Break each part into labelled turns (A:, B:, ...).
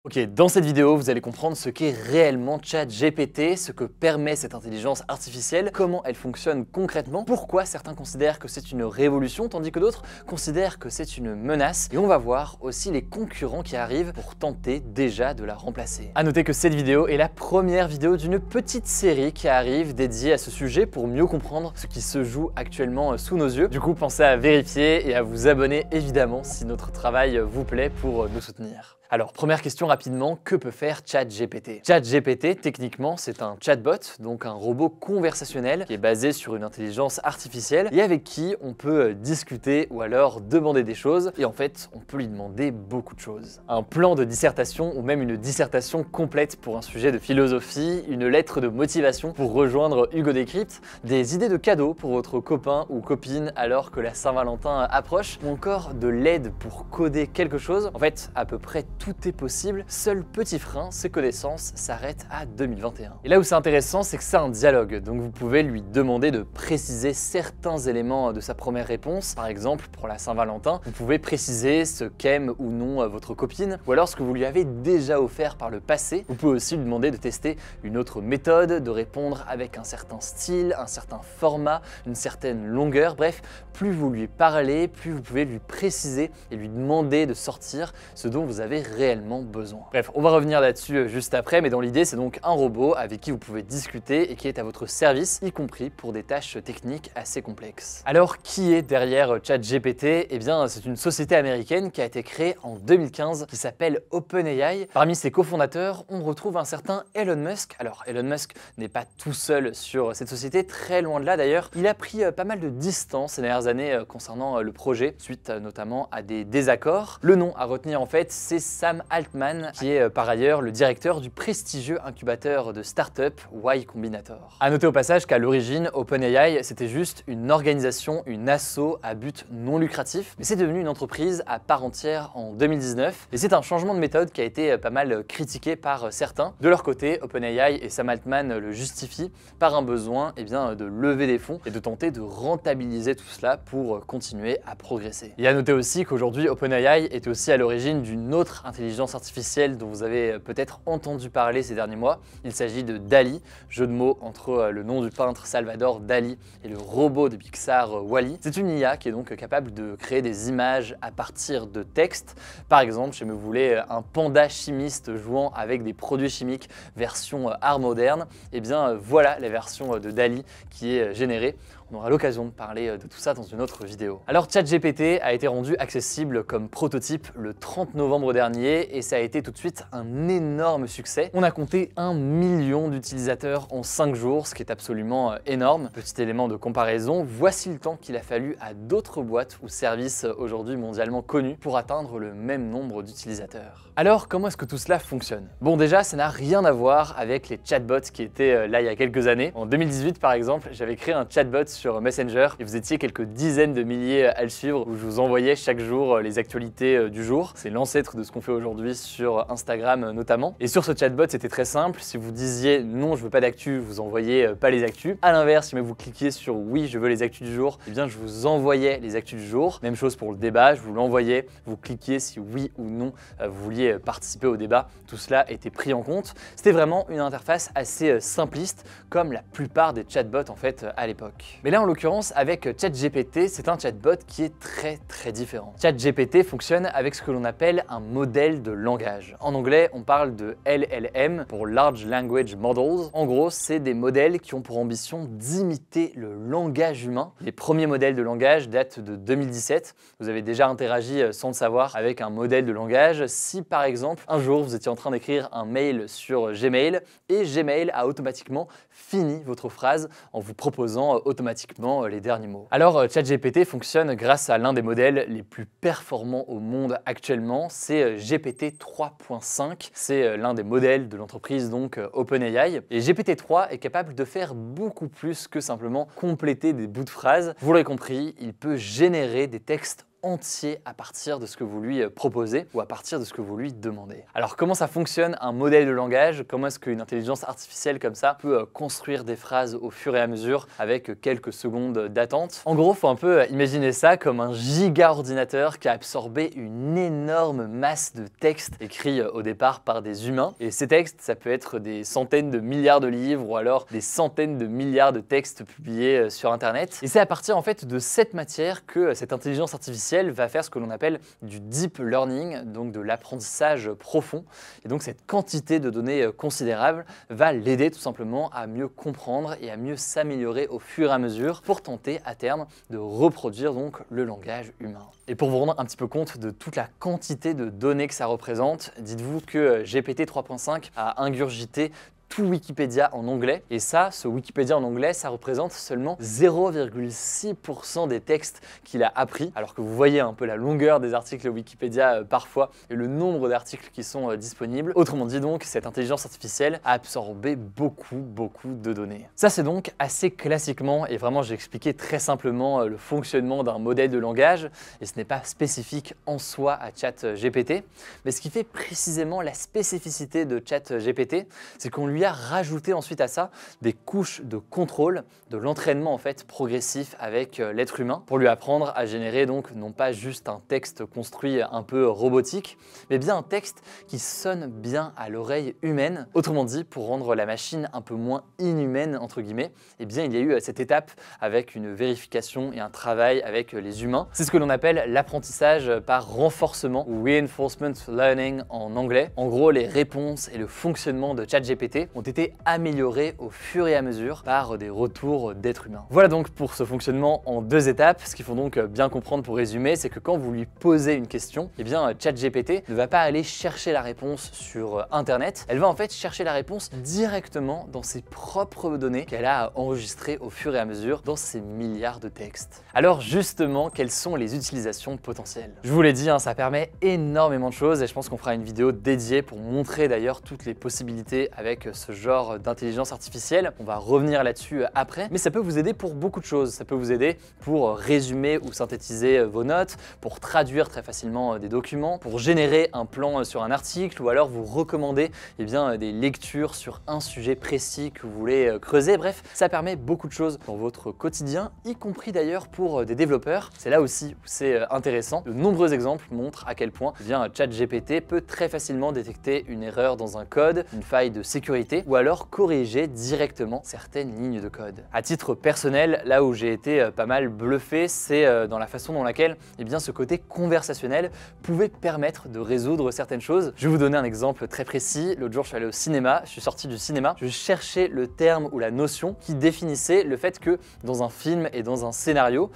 A: Ok, dans cette vidéo, vous allez comprendre ce qu'est réellement ChatGPT, ce que permet cette intelligence artificielle, comment elle fonctionne concrètement, pourquoi certains considèrent que c'est une révolution, tandis que d'autres considèrent que c'est une menace, et on va voir aussi les concurrents qui arrivent pour tenter déjà de la remplacer. A noter que cette vidéo est la première vidéo d'une petite série qui arrive dédiée à ce sujet pour mieux comprendre ce qui se joue actuellement sous nos yeux. Du coup, pensez à vérifier et à vous abonner évidemment si notre travail vous plaît pour nous soutenir. Alors, première question rapidement, que peut faire ChatGPT? ChatGPT, techniquement, c'est un chatbot, donc un robot conversationnel qui est basé sur une intelligence artificielle et avec qui on peut discuter ou alors demander des choses. Et en fait, on peut lui demander beaucoup de choses. Un plan de dissertation ou même une dissertation complète pour un sujet de philosophie, une lettre de motivation pour rejoindre Hugo Décrypte, des idées de cadeaux pour votre copain ou copine alors que la Saint-Valentin approche, ou encore de l'aide pour coder quelque chose. En fait, à peu près tout est possible, seul petit frein, ses connaissances s'arrêtent à 2021. Et là où c'est intéressant, c'est que c'est un dialogue, donc vous pouvez lui demander de préciser certains éléments de sa première réponse. Par exemple, pour la Saint-Valentin, vous pouvez préciser ce qu'aime ou non votre copine, ou alors ce que vous lui avez déjà offert par le passé. Vous pouvez aussi lui demander de tester une autre méthode, de répondre avec un certain style, un certain format, une certaine longueur, bref, plus vous lui parlez, plus vous pouvez lui préciser et lui demander de sortir ce dont vous avez réellement besoin. Bref, on va revenir là-dessus juste après, mais dans l'idée, c'est donc un robot avec qui vous pouvez discuter et qui est à votre service, y compris pour des tâches techniques assez complexes. Alors, qui est derrière ChatGPT? Eh bien, c'est une société américaine qui a été créée en 2015 qui s'appelle OpenAI. Parmi ses cofondateurs, on retrouve un certain Elon Musk. Alors, Elon Musk n'est pas tout seul sur cette société, très loin de là d'ailleurs. Il a pris pas mal de distance ces dernières années concernant le projet, suite notamment à des désaccords. Le nom à retenir en fait, c'est Sam Altman, qui est par ailleurs le directeur du prestigieux incubateur de start-up Y Combinator. A noter au passage qu'à l'origine, OpenAI, c'était juste une organisation, une asso à but non lucratif, mais c'est devenu une entreprise à part entière en 2019, et c'est un changement de méthode qui a été pas mal critiqué par certains. De leur côté, OpenAI et Sam Altman le justifient par un besoin de lever des fonds et de tenter de rentabiliser tout cela pour continuer à progresser. Et à noter aussi qu'aujourd'hui, OpenAI est aussi à l'origine d'une autre intelligence artificielle dont vous avez peut-être entendu parler ces derniers mois. Il s'agit de DALL-E, jeu de mots entre le nom du peintre Salvador Dali et le robot de Pixar Wall-E. C'est une IA qui est donc capable de créer des images à partir de textes. Par exemple, si vous voulez un panda chimiste jouant avec des produits chimiques version art moderne, et bien voilà la version de DALL-E qui est générée. On aura l'occasion de parler de tout ça dans une autre vidéo. Alors ChatGPT a été rendu accessible comme prototype le 30 novembre dernier et ça a été tout de suite un énorme succès. On a compté 1 million d'utilisateurs en 5 jours, ce qui est absolument énorme. Petit élément de comparaison, voici le temps qu'il a fallu à d'autres boîtes ou services aujourd'hui mondialement connus pour atteindre le même nombre d'utilisateurs. Alors comment est-ce que tout cela fonctionne? Bon, déjà ça n'a rien à voir avec les chatbots qui étaient là il y a quelques années. En 2018 par exemple, j'avais créé un chatbot sur Messenger et vous étiez quelques dizaines de milliers à le suivre où je vous envoyais chaque jour les actualités du jour. C'est l'ancêtre de ce qu'on fait aujourd'hui sur Instagram notamment. Et sur ce chatbot, c'était très simple. Si vous disiez non, je veux pas d'actu, vous envoyez pas les actus. À l'inverse, si vous cliquiez sur oui, je veux les actus du jour, eh bien je vous envoyais les actus du jour. Même chose pour le débat, je vous l'envoyais. Vous cliquiez si oui ou non vous vouliez participer au débat. Tout cela était pris en compte. C'était vraiment une interface assez simpliste comme la plupart des chatbots en fait à l'époque. Mais là en l'occurrence avec ChatGPT, c'est un chatbot qui est très différent. ChatGPT fonctionne avec ce que l'on appelle un modèle de langage. En anglais, on parle de LLM pour Large Language Models. En gros, c'est des modèles qui ont pour ambition d'imiter le langage humain. Les premiers modèles de langage datent de 2017. Vous avez déjà interagi sans le savoir avec un modèle de langage. Si par exemple, un jour, vous étiez en train d'écrire un mail sur Gmail et Gmail a automatiquement fini votre phrase en vous proposant automatiquement les derniers mots. Alors ChatGPT fonctionne grâce à l'un des modèles les plus performants au monde actuellement, c'est GPT 3.5. C'est l'un des modèles de l'entreprise donc OpenAI. Et GPT 3 est capable de faire beaucoup plus que simplement compléter des bouts de phrases. Vous l'aurez compris, il peut générer des textes entier à partir de ce que vous lui proposez ou à partir de ce que vous lui demandez. Alors comment ça fonctionne un modèle de langage? Comment est-ce qu'une intelligence artificielle comme ça peut construire des phrases au fur et à mesure avec quelques secondes d'attente? En gros, il faut un peu imaginer ça comme un giga ordinateur qui a absorbé une énorme masse de textes écrits au départ par des humains. Et ces textes, ça peut être des centaines de milliards de livres ou alors des centaines de milliards de textes publiés sur Internet. Et c'est à partir en fait de cette matière que cette intelligence artificielle va faire ce que l'on appelle du deep learning, donc de l'apprentissage profond. Et donc cette quantité de données considérable va l'aider tout simplement à mieux comprendre et à mieux s'améliorer au fur et à mesure pour tenter à terme de reproduire donc le langage humain. Et pour vous rendre un petit peu compte de toute la quantité de données que ça représente, dites-vous que GPT 3.5 a ingurgité tout Wikipédia en anglais. Et ça, ce Wikipédia en anglais, ça représente seulement 0,6% des textes qu'il a appris. Alors que vous voyez un peu la longueur des articles Wikipédia parfois et le nombre d'articles qui sont disponibles. Autrement dit donc, cette intelligence artificielle a absorbé beaucoup de données. Ça c'est donc assez classiquement, et vraiment j'ai expliqué très simplement le fonctionnement d'un modèle de langage, et ce n'est pas spécifique en soi à ChatGPT. Mais ce qui fait précisément la spécificité de ChatGPT, c'est qu'on lui a rajouté ensuite à ça des couches de contrôle, de l'entraînement en fait progressif avec l'être humain pour lui apprendre à générer donc non pas juste un texte construit un peu robotique, mais bien un texte qui sonne bien à l'oreille humaine. Autrement dit, pour rendre la machine un peu moins inhumaine entre guillemets, eh bien il y a eu cette étape avec une vérification et un travail avec les humains. C'est ce que l'on appelle l'apprentissage par renforcement ou reinforcement learning en anglais. En gros, les réponses et le fonctionnement de ChatGPT ont été améliorés au fur et à mesure par des retours d'êtres humains. Voilà donc pour ce fonctionnement en deux étapes. Ce qu'il faut donc bien comprendre pour résumer, c'est que quand vous lui posez une question, eh bien ChatGPT ne va pas aller chercher la réponse sur Internet, elle va en fait chercher la réponse directement dans ses propres données qu'elle a enregistrées au fur et à mesure dans ses milliards de textes. Alors justement, quelles sont les utilisations potentielles? Je vous l'ai dit, ça permet énormément de choses et je pense qu'on fera une vidéo dédiée pour montrer d'ailleurs toutes les possibilités avec ce genre d'intelligence artificielle. On va revenir là-dessus après, mais ça peut vous aider pour beaucoup de choses. Ça peut vous aider pour résumer ou synthétiser vos notes, pour traduire très facilement des documents, pour générer un plan sur un article ou alors vous recommander des lectures sur un sujet précis que vous voulez creuser. Bref, ça permet beaucoup de choses dans votre quotidien, y compris d'ailleurs pour des développeurs. C'est là aussi où c'est intéressant. De nombreux exemples montrent à quel point ChatGPT peut très facilement détecter une erreur dans un code, une faille de sécurité ou alors corriger directement certaines lignes de code. À titre personnel, là où j'ai été pas mal bluffé, c'est dans la façon dans laquelle ce côté conversationnel pouvait permettre de résoudre certaines choses. Je vais vous donner un exemple très précis. L'autre jour, je suis allé au cinéma, je suis sorti du cinéma, je cherchais le terme ou la notion qui définissait le fait que dans un film et dans un scénario,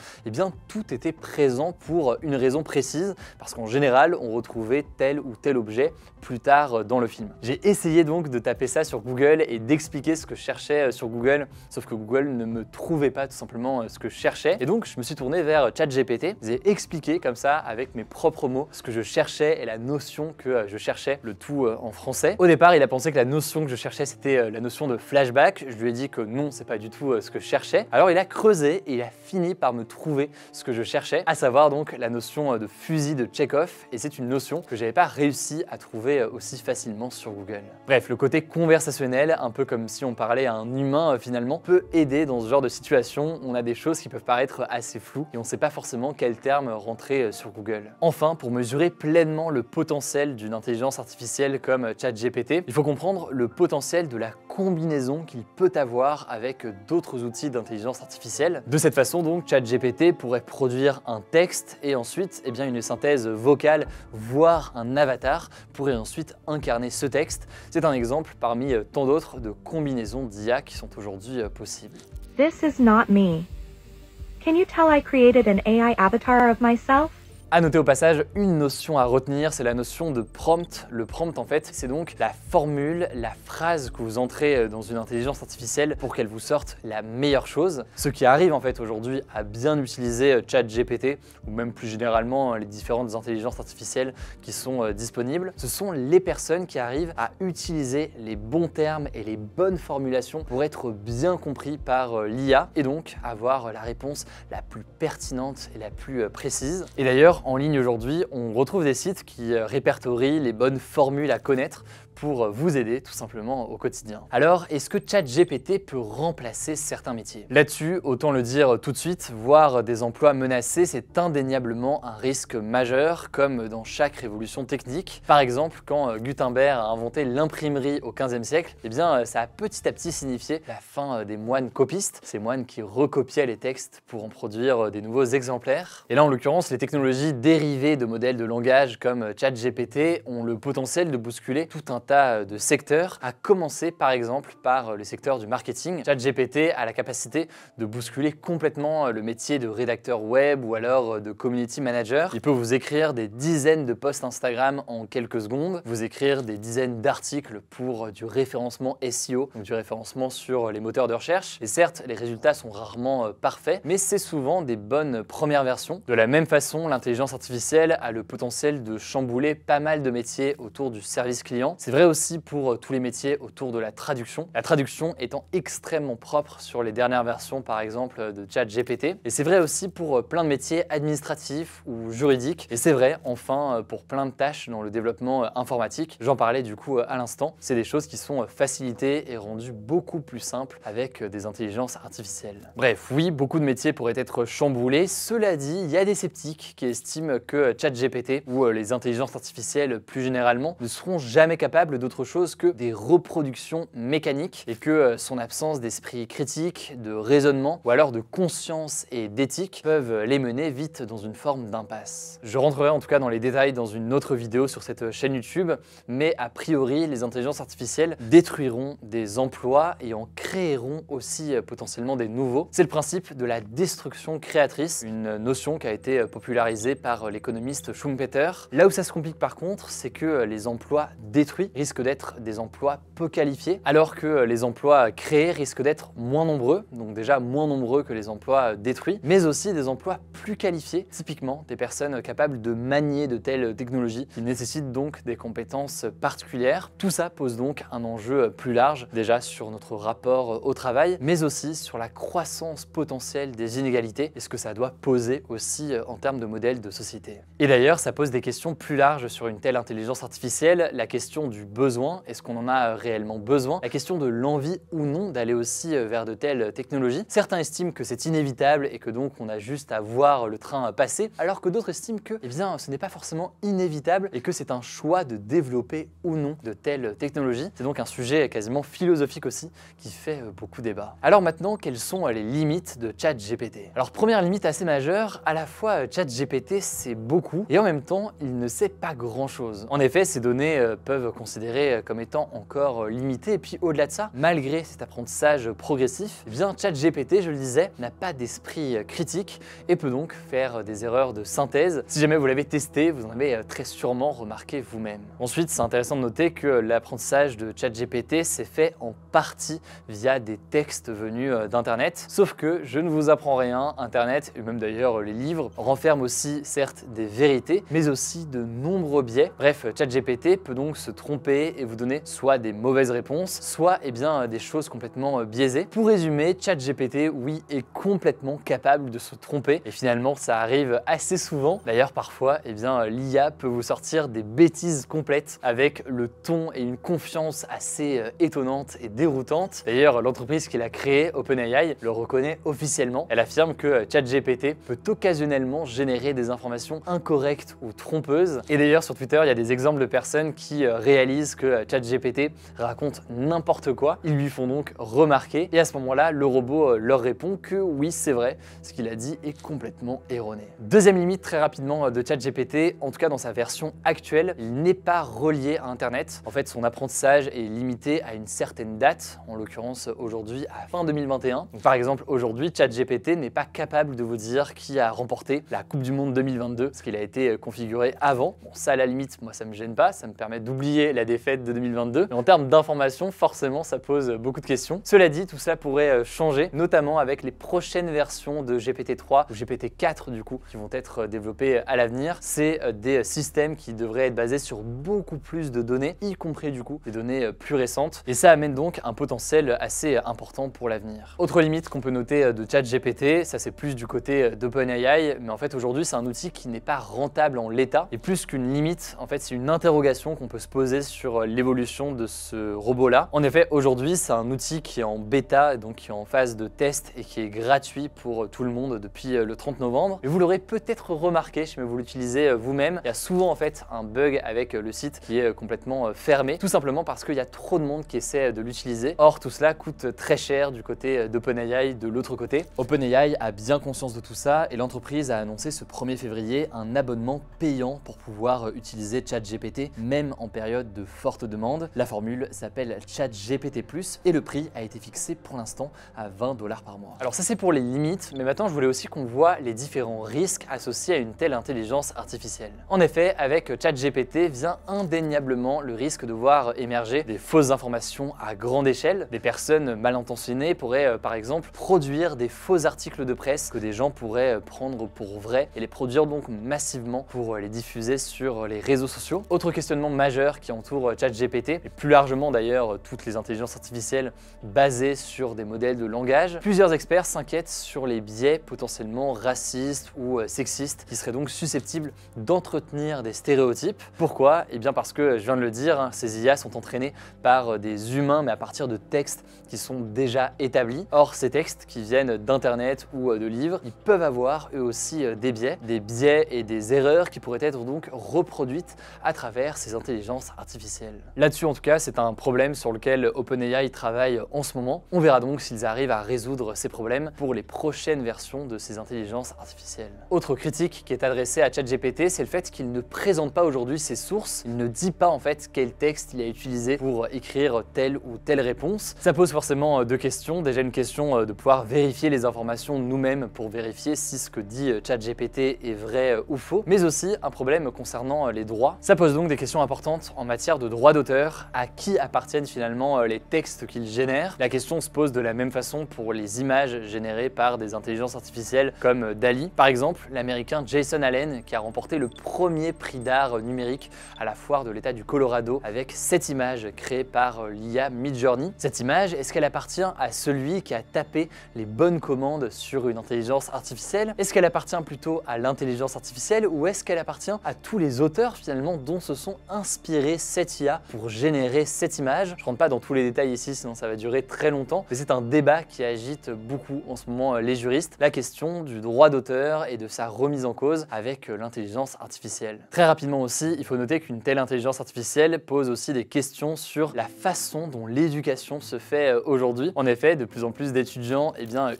A: tout était présent pour une raison précise, parce qu'en général, on retrouvait tel ou tel objet plus tard dans le film. J'ai essayé donc de taper ça sur Google et d'expliquer ce que je cherchais sur Google, sauf que Google ne me trouvait pas tout simplement ce que je cherchais. Et donc je me suis tourné vers ChatGPT, j'ai expliqué comme ça avec mes propres mots ce que je cherchais et la notion que je cherchais, le tout en français. Au départ, il a pensé que la notion que je cherchais c'était la notion de flashback. Je lui ai dit que non, c'est pas du tout ce que je cherchais. Alors il a creusé et il a fini par me trouver ce que je cherchais, à savoir donc la notion de fusil de Chekhov, et c'est une notion que j'avais pas réussi à trouver aussi facilement sur Google. Bref, le côté conversationnel, un peu comme si on parlait à un humain finalement, peut aider dans ce genre de situation. On a des choses qui peuvent paraître assez floues et on ne sait pas forcément quel terme rentrer sur Google. Enfin, pour mesurer pleinement le potentiel d'une intelligence artificielle comme ChatGPT, il faut comprendre le potentiel de la combinaison qu'il peut avoir avec d'autres outils d'intelligence artificielle. De cette façon donc, ChatGPT pourrait produire un texte et ensuite une synthèse vocale, voire un avatar pourrait ensuite incarner ce texte. C'est un exemple parmi tant d'autres de combinaisons d'IA qui sont aujourd'hui possibles.
B: This is not me. Can you tell I created an AI avatar of myself?
A: À noter au passage, une notion à retenir, c'est la notion de prompt. Le prompt, en fait, c'est donc la formule, la phrase que vous entrez dans une intelligence artificielle pour qu'elle vous sorte la meilleure chose. Ceux qui arrivent en fait aujourd'hui à bien utiliser ChatGPT ou même plus généralement les différentes intelligences artificielles qui sont disponibles, ce sont les personnes qui arrivent à utiliser les bons termes et les bonnes formulations pour être bien compris par l'IA et donc avoir la réponse la plus pertinente et la plus précise. Et d'ailleurs, en ligne aujourd'hui, on retrouve des sites qui répertorient les bonnes formules à connaître pour vous aider tout simplement au quotidien. Alors, est-ce que ChatGPT peut remplacer certains métiers? Là-dessus, autant le dire tout de suite, voir des emplois menacés, c'est indéniablement un risque majeur, comme dans chaque révolution technique. Par exemple, quand Gutenberg a inventé l'imprimerie au XVe siècle, eh bien, ça a petit à petit signifié la fin des moines copistes, ces moines qui recopiaient les textes pour en produire des nouveaux exemplaires. Et là, en l'occurrence, les technologies dérivées de modèles de langage comme ChatGPT ont le potentiel de bousculer tout un tas de secteurs, à commencer par exemple par le secteur du marketing. ChatGPT a la capacité de bousculer complètement le métier de rédacteur web ou alors de community manager. Il peut vous écrire des dizaines de posts Instagram en quelques secondes, vous écrire des dizaines d'articles pour du référencement SEO, donc du référencement sur les moteurs de recherche. Et certes, les résultats sont rarement parfaits, mais c'est souvent des bonnes premières versions. De la même façon, l'intelligence artificielle a le potentiel de chambouler pas mal de métiers autour du service client. C'est vrai aussi pour tous les métiers autour de la traduction. La traduction étant extrêmement propre sur les dernières versions par exemple de ChatGPT. Et c'est vrai aussi pour plein de métiers administratifs ou juridiques. Et c'est vrai enfin pour plein de tâches dans le développement informatique. J'en parlais du coup à l'instant. C'est des choses qui sont facilitées et rendues beaucoup plus simples avec des intelligences artificielles. Bref, oui, beaucoup de métiers pourraient être chamboulés. Cela dit, il y a des sceptiques qui estiment que ChatGPT ou les intelligences artificielles plus généralement ne seront jamais capables d'autre chose que des reproductions mécaniques et que son absence d'esprit critique, de raisonnement ou alors de conscience et d'éthique peuvent les mener vite dans une forme d'impasse. Je rentrerai en tout cas dans les détails dans une autre vidéo sur cette chaîne YouTube, mais a priori les intelligences artificielles détruiront des emplois et en créeront aussi potentiellement des nouveaux. C'est le principe de la destruction créatrice, une notion qui a été popularisée par l'économiste Schumpeter. Là où ça se complique par contre, c'est que les emplois détruits risquent d'être des emplois peu qualifiés, alors que les emplois créés risquent d'être moins nombreux, donc déjà moins nombreux que les emplois détruits, mais aussi des emplois plus qualifiés, typiquement des personnes capables de manier de telles technologies qui nécessitent donc des compétences particulières. Tout ça pose donc un enjeu plus large, déjà sur notre rapport au travail, mais aussi sur la croissance potentielle des inégalités et ce que ça doit poser aussi en termes de modèle de société. Et d'ailleurs, ça pose des questions plus larges sur une telle intelligence artificielle, la question du besoin, est-ce qu'on en a réellement besoin? La question de l'envie ou non d'aller aussi vers de telles technologies. Certains estiment que c'est inévitable et que donc on a juste à voir le train passer, alors que d'autres estiment que eh bien, ce n'est pas forcément inévitable et que c'est un choix de développer ou non de telles technologies. C'est donc un sujet quasiment philosophique aussi qui fait beaucoup débat. Alors maintenant, quelles sont les limites de ChatGPT? Alors première limite assez majeure, à la fois ChatGPT c'est beaucoup et en même temps il ne sait pas grand chose. En effet, ces données peuvent considérées comme étant encore limitées et puis au-delà de ça, malgré cet apprentissage progressif, eh bien ChatGPT, je le disais, n'a pas d'esprit critique et peut donc faire des erreurs de synthèse. Si jamais vous l'avez testé, vous en avez très sûrement remarqué vous-même. Ensuite, c'est intéressant de noter que l'apprentissage de ChatGPT s'est fait en partie via des textes venus d'Internet, sauf que je ne vous apprends rien, Internet, et même d'ailleurs les livres, renferment aussi certes des vérités, mais aussi de nombreux biais. Bref, ChatGPT peut donc se tromper et vous donner soit des mauvaises réponses, soit eh bien, des choses complètement biaisées. Pour résumer, ChatGPT, oui, est complètement capable de se tromper et finalement ça arrive assez souvent. D'ailleurs parfois, eh bien, l'IA peut vous sortir des bêtises complètes avec le ton et une confiance assez étonnante et déroutante. D'ailleurs, l'entreprise qui l'a créé, OpenAI, le reconnaît officiellement. Elle affirme que ChatGPT peut occasionnellement générer des informations incorrectes ou trompeuses. Et d'ailleurs sur Twitter, il y a des exemples de personnes qui réalisent réalisent que ChatGPT raconte n'importe quoi. Ils lui font donc remarquer et à ce moment-là, le robot leur répond que oui, c'est vrai, ce qu'il a dit est complètement erroné. Deuxième limite très rapidement de ChatGPT, en tout cas dans sa version actuelle, il n'est pas relié à Internet. En fait, son apprentissage est limité à une certaine date, en l'occurrence aujourd'hui à fin 2021. Donc, par exemple, aujourd'hui, ChatGPT n'est pas capable de vous dire qui a remporté la Coupe du Monde 2022, parce qu'il a été configuré avant. Bon, ça à la limite, moi ça me gêne pas, ça me permet d'oublier la défaite de 2022. Mais en termes d'information, forcément, ça pose beaucoup de questions. Cela dit, tout cela pourrait changer, notamment avec les prochaines versions de GPT-3 ou GPT-4 du coup, qui vont être développées à l'avenir. C'est des systèmes qui devraient être basés sur beaucoup plus de données, y compris du coup des données plus récentes. Et ça amène donc un potentiel assez important pour l'avenir. Autre limite qu'on peut noter de ChatGPT, ça c'est plus du côté d'OpenAI, mais en fait aujourd'hui c'est un outil qui n'est pas rentable en l'état. Et plus qu'une limite, en fait c'est une interrogation qu'on peut se poser sur l'évolution de ce robot-là. En effet, aujourd'hui c'est un outil qui est en bêta, donc qui est en phase de test et qui est gratuit pour tout le monde depuis le 30 novembre. Et vous l'aurez peut-être remarqué, si vous l'utilisez vous-même, il y a souvent en fait un bug avec le site qui est complètement fermé, tout simplement parce qu'il y a trop de monde qui essaie de l'utiliser. Or tout cela coûte très cher du côté d'OpenAI de l'autre côté. OpenAI a bien conscience de tout ça et l'entreprise a annoncé ce 1er février un abonnement payant pour pouvoir utiliser ChatGPT, même en période de forte demande. La formule s'appelle ChatGPT+, et le prix a été fixé pour l'instant à 20 $ par mois. Alors ça c'est pour les limites, mais maintenant je voulais aussi qu'on voit les différents risques associés à une telle intelligence artificielle. En effet, avec ChatGPT vient indéniablement le risque de voir émerger des fausses informations à grande échelle. Des personnes mal intentionnées pourraient par exemple produire des faux articles de presse que des gens pourraient prendre pour vrais et les produire donc massivement pour les diffuser sur les réseaux sociaux. Autre questionnement majeur qui entoure ChatGPT, et plus largement d'ailleurs toutes les intelligences artificielles basées sur des modèles de langage, plusieurs experts s'inquiètent sur les biais potentiellement racistes ou sexistes qui seraient donc susceptibles d'entretenir des stéréotypes. Pourquoi? Eh bien parce que, je viens de le dire, ces IA sont entraînés par des humains mais à partir de textes qui sont déjà établis. Or ces textes qui viennent d'internet ou de livres, ils peuvent avoir eux aussi des biais et des erreurs qui pourraient être donc reproduites à travers ces intelligences artificielles. Là-dessus en tout cas c'est un problème sur lequel OpenAI travaille en ce moment. On verra donc s'ils arrivent à résoudre ces problèmes pour les prochaines versions de ces intelligences artificielles. Autre critique qui est adressée à ChatGPT, c'est le fait qu'il ne présente pas aujourd'hui ses sources, il ne dit pas en fait quel texte il a utilisé pour écrire telle ou telle réponse. Ça pose forcément deux questions. Déjà une question de pouvoir vérifier les informations nous-mêmes pour vérifier si ce que dit ChatGPT est vrai ou faux, mais aussi un problème concernant les droits. Ça pose donc des questions importantes en matière de droit d'auteur, à qui appartiennent finalement les textes qu'il génère. La question se pose de la même façon pour les images générées par des intelligences artificielles comme DALL-E. Par exemple, l'américain Jason Allen qui a remporté le premier prix d'art numérique à la foire de l'État du Colorado avec cette image créée par l'IA Midjourney. Cette image, est-ce qu'elle appartient à celui qui a tapé les bonnes commandes sur une intelligence artificielle? Est-ce qu'elle appartient plutôt à l'intelligence artificielle ou est-ce qu'elle appartient à tous les auteurs finalement dont se sont inspirés cette IA pour générer cette image? Je rentre pas dans tous les détails ici sinon ça va durer très longtemps, mais c'est un débat qui agite beaucoup en ce moment les juristes, la question du droit d'auteur et de sa remise en cause avec l'intelligence artificielle. Très rapidement aussi, il faut noter qu'une telle intelligence artificielle pose aussi des questions sur la façon dont l'éducation se fait aujourd'hui. En effet, de plus en plus d'étudiants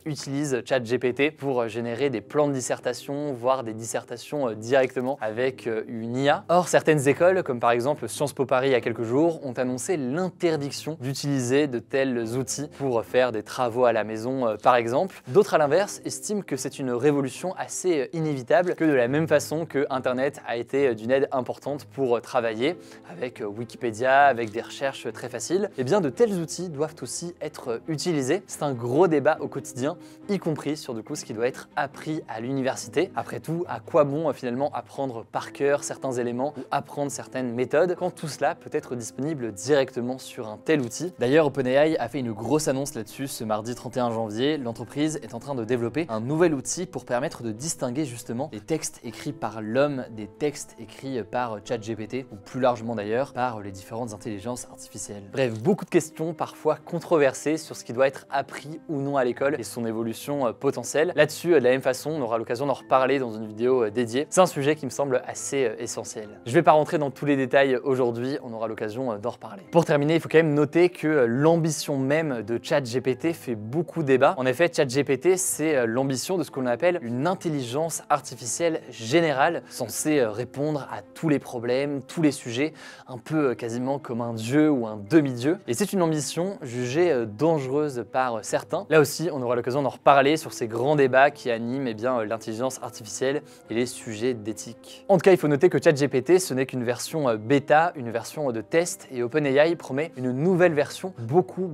A: utilisent ChatGPT pour générer des plans de dissertation, voire des dissertations directement avec une IA. Or, certaines écoles, comme par exemple Sciences Po Paris il y a quelques jours, ont annoncé l'interdiction d'utiliser de tels outils pour faire des travaux à la maison par exemple. D'autres à l'inverse estiment que c'est une révolution assez inévitable, que de la même façon que Internet a été d'une aide importante pour travailler, avec Wikipédia, avec des recherches très faciles, et bien de tels outils doivent aussi être utilisés. C'est un gros débat au quotidien, y compris sur du coup ce qui doit être appris à l'université. Après tout, à quoi bon finalement apprendre par cœur certains éléments ou apprendre certaines méthodes quand tout cela peut être disponible directement sur un tel outil. D'ailleurs, OpenAI a fait une grosse annonce là-dessus ce mardi 31 janvier. L'entreprise est en train de développer un nouvel outil pour permettre de distinguer justement les textes écrits par l'homme des textes écrits par ChatGPT ou plus largement d'ailleurs par les différentes intelligences artificielles. Bref, beaucoup de questions parfois controversées sur ce qui doit être appris ou non à l'école et son évolution potentielle. Là-dessus, de la même façon, on aura l'occasion d'en reparler dans une vidéo dédiée. C'est un sujet qui me semble assez essentiel. Je vais pas rentrer dans tous les détails aujourd'hui, aujourd'hui, on aura l'occasion d'en reparler. Pour terminer, il faut quand même noter que l'ambition même de ChatGPT fait beaucoup débat. En effet, ChatGPT, c'est l'ambition de ce qu'on appelle une intelligence artificielle générale, censée répondre à tous les problèmes, tous les sujets, un peu quasiment comme un dieu ou un demi-dieu. Et c'est une ambition jugée dangereuse par certains. Là aussi, on aura l'occasion d'en reparler sur ces grands débats qui animent l'intelligence artificielle et les sujets d'éthique. En tout cas, il faut noter que ChatGPT, ce n'est qu'une version bêta, une version de test, et OpenAI promet une nouvelle version beaucoup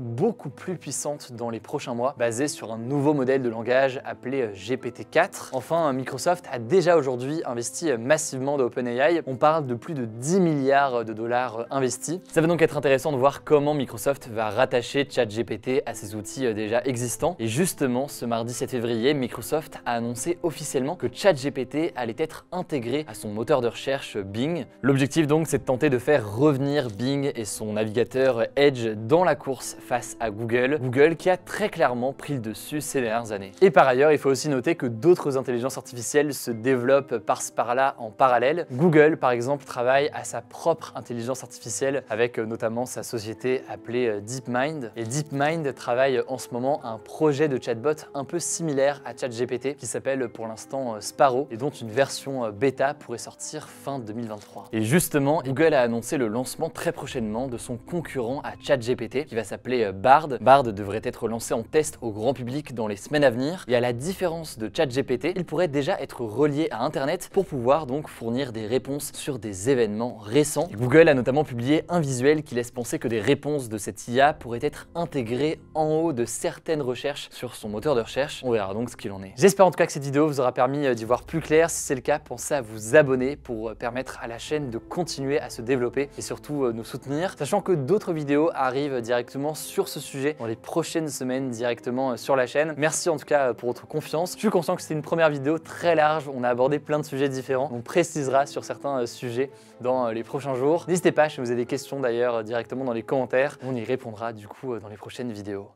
A: plus puissante dans les prochains mois, basée sur un nouveau modèle de langage appelé GPT-4. Enfin, Microsoft a déjà aujourd'hui investi massivement dans OpenAI. On parle de plus de 10 milliards de dollars investis. Ça va donc être intéressant de voir comment Microsoft va rattacher ChatGPT à ses outils déjà existants. Et justement, ce mardi 7 février, Microsoft a annoncé officiellement que ChatGPT allait être intégré à son moteur de recherche Bing. L'objectif donc, c'est de tenter de faire revenir Bing et son navigateur Edge dans la course face à Google. Google qui a très clairement pris le dessus ces dernières années. Et par ailleurs, il faut aussi noter que d'autres intelligences artificielles se développent par-ci par-là en parallèle. Google, par exemple, travaille à sa propre intelligence artificielle avec notamment sa société appelée DeepMind. Et DeepMind travaille en ce moment à un projet de chatbot un peu similaire à ChatGPT qui s'appelle pour l'instant Sparrow et dont une version bêta pourrait sortir fin 2023. Et justement, Google a annoncé le lancement très prochainement de son concurrent à ChatGPT qui va s'appeler Bard. Bard devrait être lancé en test au grand public dans les semaines à venir et à la différence de ChatGPT, il pourrait déjà être relié à Internet pour pouvoir donc fournir des réponses sur des événements récents. Et Google a notamment publié un visuel qui laisse penser que des réponses de cette IA pourraient être intégrées en haut de certaines recherches sur son moteur de recherche. On verra donc ce qu'il en est. J'espère en tout cas que cette vidéo vous aura permis d'y voir plus clair. Si c'est le cas, pensez à vous abonner pour permettre à la chaîne de continuer à se développer et surtout nous soutenir, sachant que d'autres vidéos arrivent directement sur ce sujet dans les prochaines semaines directement sur la chaîne. Merci en tout cas pour votre confiance. Je suis conscient que c'était une première vidéo très large, on a abordé plein de sujets différents. On précisera sur certains sujets dans les prochains jours. N'hésitez pas, si vous avez des questions d'ailleurs directement dans les commentaires, on y répondra du coup dans les prochaines vidéos.